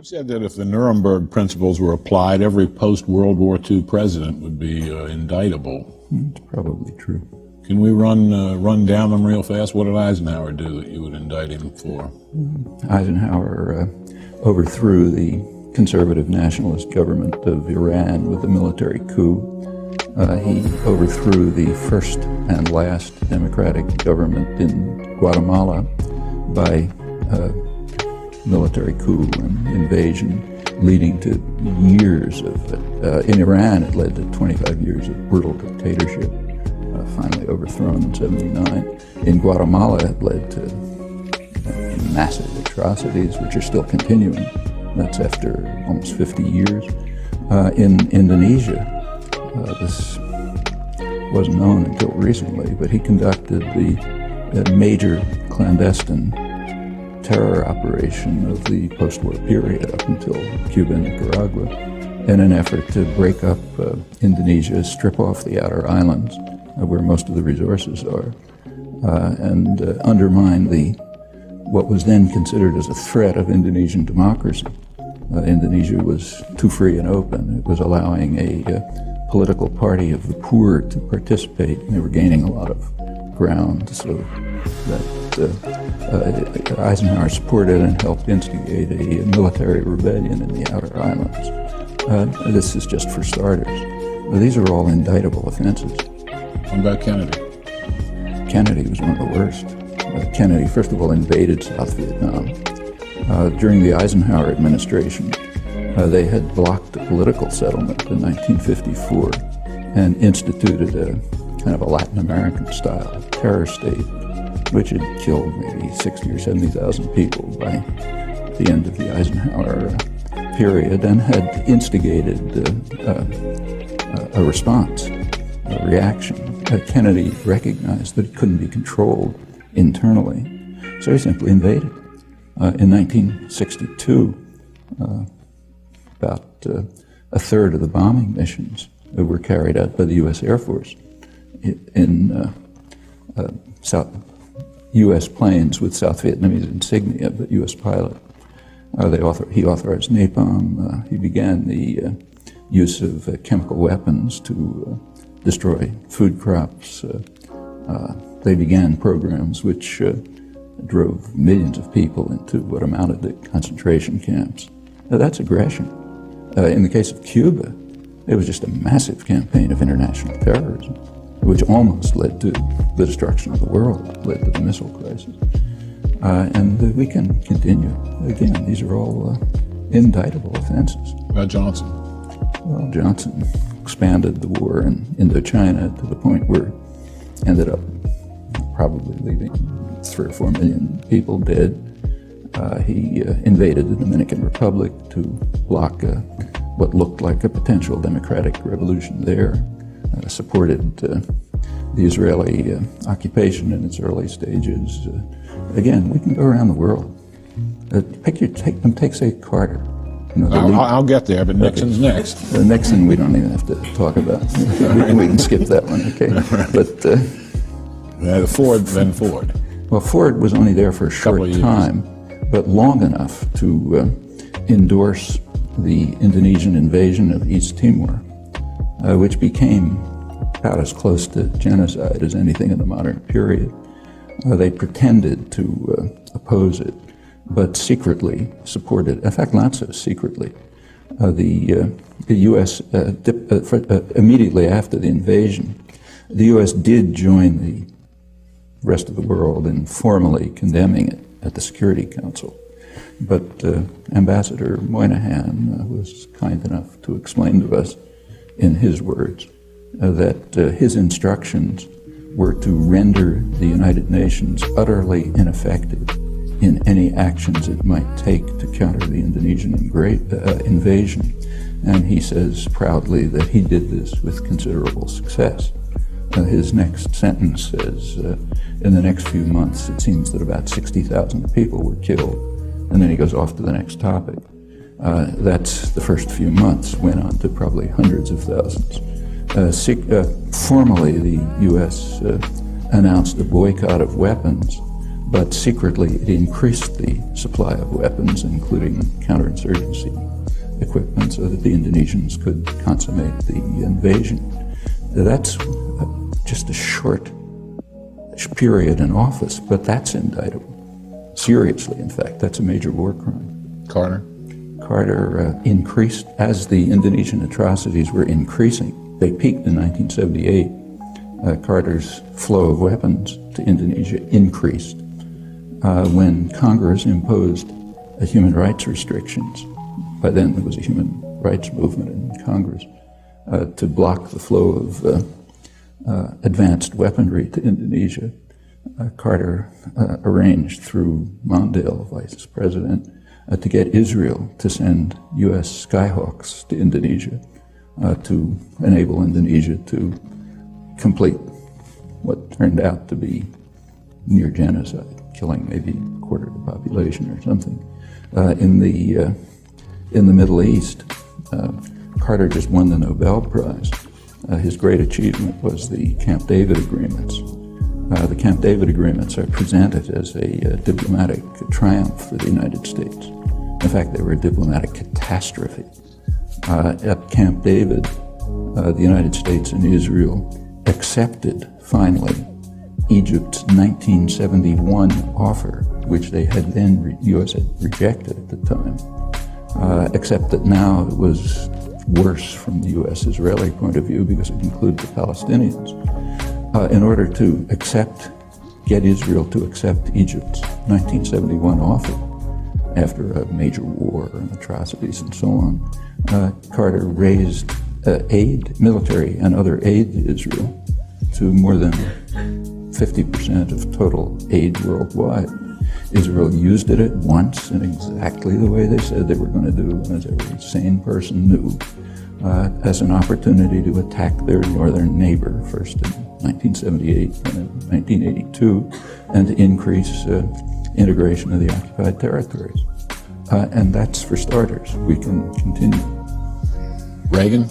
You said that if the Nuremberg principles were applied, every post-World War II president would be indictable. It's probably true. Can we run down them real fast? What did Eisenhower do that you would indict him for? Eisenhower overthrew the conservative nationalist government of Iran with a military coup. He overthrew the first and last democratic government in Guatemala by military coup and invasion, leading to years of, in Iran it led to 25 years of brutal dictatorship, finally overthrown in '79. In Guatemala it led to massive atrocities, which are still continuing. That's after almost 50 years. In Indonesia, this wasn't known until recently, but he conducted the major clandestine terror operation of the post-war period up until Cuba and Nicaragua in an effort to break up Indonesia, strip off the outer islands where most of the resources are, and undermine what was then considered as a threat of Indonesian democracy. Indonesia was too free and open. It was allowing a political party of the poor to participate, and they were gaining a lot of ground, so that Eisenhower supported and helped instigate a military rebellion in the outer islands. This is just for starters. These are all indictable offenses. What about Kennedy? Kennedy was one of the worst. Kennedy, first of all, invaded South Vietnam. During the Eisenhower administration, they had blocked a political settlement in 1954 and instituted a kind of a Latin American-style terror state, which had killed maybe 60 or 70,000 people by the end of the Eisenhower period, and had instigated a response, a reaction. Kennedy recognized that it couldn't be controlled internally, so he simply invaded. In 1962, about a third of the bombing missions that were carried out by the U.S. Air Force in U.S. planes with South Vietnamese insignia, but U.S. pilot. He authorized napalm. He began the use of chemical weapons to destroy food crops. They began programs which drove millions of people into what amounted to concentration camps. Now, that's aggression. In the case of Cuba, it was just a massive campaign of international terrorism, which almost led to the destruction of the world, led to the missile crisis. And we can continue. Again, these are all indictable offenses. About Johnson? Well, Johnson expanded the war in Indochina to the point where ended up probably leaving 3 or 4 million people dead. He invaded the Dominican Republic to block what looked like a potential democratic revolution there, supported the Israeli occupation in its early stages. Again, we can go around the world. Take say Carter. You know, I'll get there, but Nixon's next. Nixon, we don't even have to talk about. We can skip that one, okay? But Ford, then Ford. Well, Ford was only there for a short time, but long enough to endorse the Indonesian invasion of East Timor, which became about as close to genocide as anything in the modern period. They pretended to oppose it, but secretly supported, in fact, not so secretly. The U.S., immediately after the invasion, the U.S. did join the rest of the world in formally condemning it at the Security Council. But Ambassador Moynihan was kind enough to explain to us, in his words, that his instructions were to render the United Nations utterly ineffective in any actions it might take to counter the Indonesian invasion. And he says proudly that he did this with considerable success. His next sentence says, in the next few months, it seems that about 60,000 people were killed. And then he goes off to the next topic. That's the first few months, went on to probably hundreds of thousands. Formally, the U.S. announced a boycott of weapons, but secretly it increased the supply of weapons, including counterinsurgency equipment, so that the Indonesians could consummate the invasion. That's just a short period in office, but that's indictable. Seriously, in fact, that's a major war crime. Carter? Carter increased, as the Indonesian atrocities were increasing. They peaked in 1978. Carter's flow of weapons to Indonesia increased when Congress imposed human rights restrictions. By then there was a human rights movement in Congress to block the flow of advanced weaponry to Indonesia. Carter arranged through Mondale, vice president, to get Israel to send U.S. Skyhawks to Indonesia to enable Indonesia to complete what turned out to be near genocide, killing maybe a quarter of the population or something. In the Middle East, Carter just won the Nobel Prize. His great achievement was the Camp David agreements. The Camp David agreements are presented as a diplomatic triumph for the United States. In fact, they were a diplomatic catastrophe. At Camp David, the United States and Israel accepted, finally, Egypt's 1971 offer, which they had then, U.S. had rejected at the time, except that now it was worse from the U.S.-Israeli point of view because it included the Palestinians. In order to get Israel to accept Egypt's 1971 offer, after a major war and atrocities and so on, Carter raised military and other aid to Israel to more than 50% of total aid worldwide. Israel used it at once in exactly the way they said they were going to do, as every sane person knew, as an opportunity to attack their northern neighbor, first in 1978 and in 1982, and to increase integration of the occupied territories. And that's for starters. We can continue. Reagan?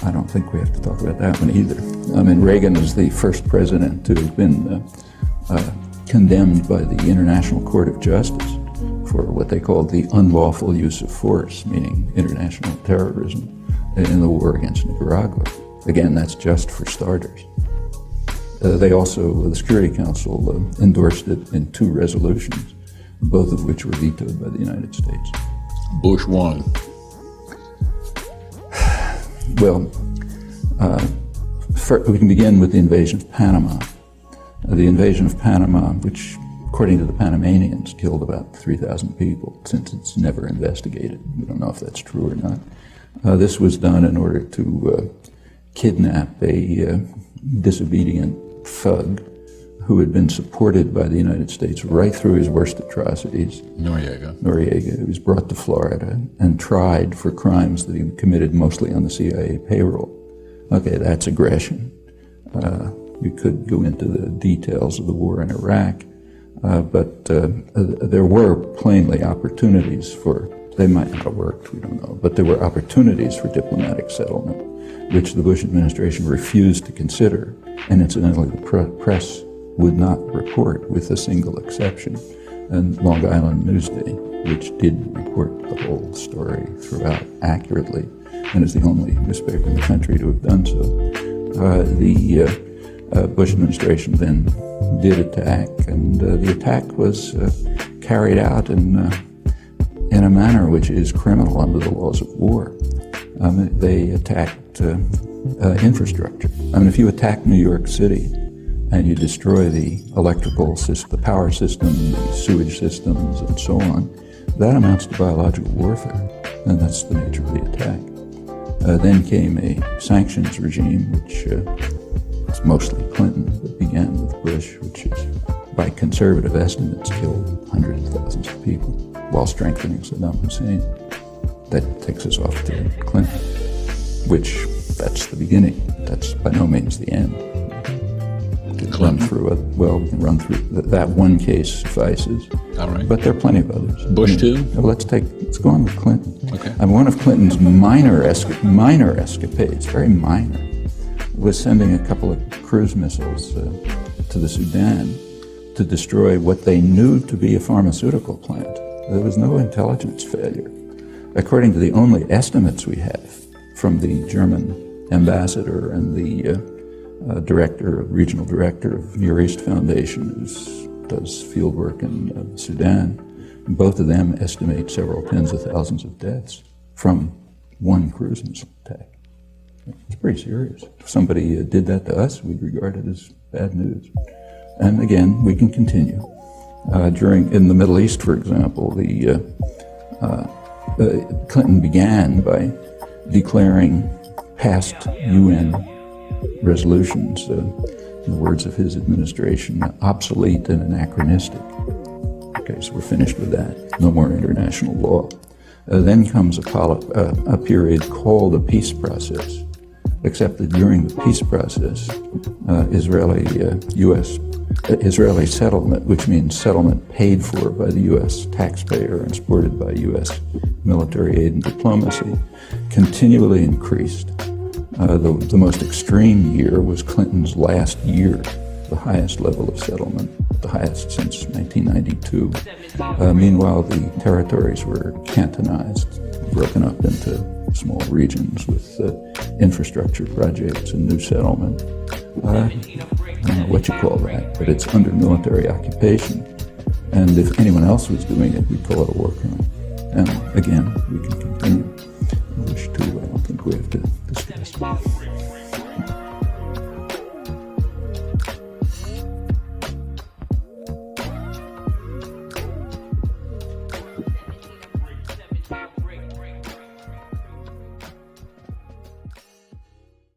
I don't think we have to talk about that one either. I mean, Reagan is the first president to have been condemned by the International Court of Justice for what they called the unlawful use of force, meaning international terrorism, in the war against Nicaragua. Again, that's just for starters. They also, the Security Council endorsed it in 2 resolutions, both of which were vetoed by the United States. Bush won. Well, we can begin with the invasion of Panama. The invasion of Panama, which, according to the Panamanians, killed about 3,000 people, since it's never investigated. We don't know if that's true or not. This was done in order to kidnap a disobedient thug who had been supported by the United States right through his worst atrocities. Noriega. He was brought to Florida and tried for crimes that he committed mostly on the CIA payroll. Okay, that's aggression. We could go into the details of the war in Iraq, but there were plainly opportunities for, they might not have worked, we don't know, but there were opportunities for diplomatic settlement, which the Bush administration refused to consider, and incidentally the press would not report, with a single exception, and Long Island Newsday, which did report the whole story throughout accurately, and is the only newspaper in the country to have done so. The Bush administration then did attack, and the attack was carried out in a manner which is criminal under the laws of war. They attacked infrastructure. I mean, if you attack New York City and you destroy the electrical system, the power system, the sewage systems, and so on, that amounts to biological warfare, and that's the nature of the attack. Then came a sanctions regime, which it's mostly Clinton, but began with Bush, which is, by conservative estimates, killed hundreds of thousands of people while strengthening Saddam Hussein. That takes us off to Clinton, which, that's the beginning. That's by no means the end. We can run through it. Well, we can run through that one case suffices. All right. But there are plenty of others. Bush too? Let's go on with Clinton. Okay. And one of Clinton's minor escapades, very minor, was sending a couple of cruise missiles to the Sudan to destroy what they knew to be a pharmaceutical plant. There was no intelligence failure. According to the only estimates we have from the German ambassador and the regional director of Near East Foundation, who does field work in Sudan, both of them estimate several tens of thousands of deaths from one cruise missile attack. It's pretty serious. If somebody did that to us, we'd regard it as bad news. And again, we can continue. In the Middle East, for example, Clinton began by declaring past UN resolutions, in the words of his administration, obsolete and anachronistic. Okay, so we're finished with that. No more international law. Then comes a period called a peace process, except that during the peace process, Israeli settlement, which means settlement paid for by the U.S. taxpayer and supported by U.S. military aid and diplomacy, continually increased. The most extreme year was Clinton's last year, the highest level of settlement, the highest since 1992. Meanwhile, the territories were cantonized, broken up into small regions with infrastructure projects and new settlement. I don't know what you call that, but it's under military occupation. And if anyone else was doing it, we'd call it a war crime. And again, we can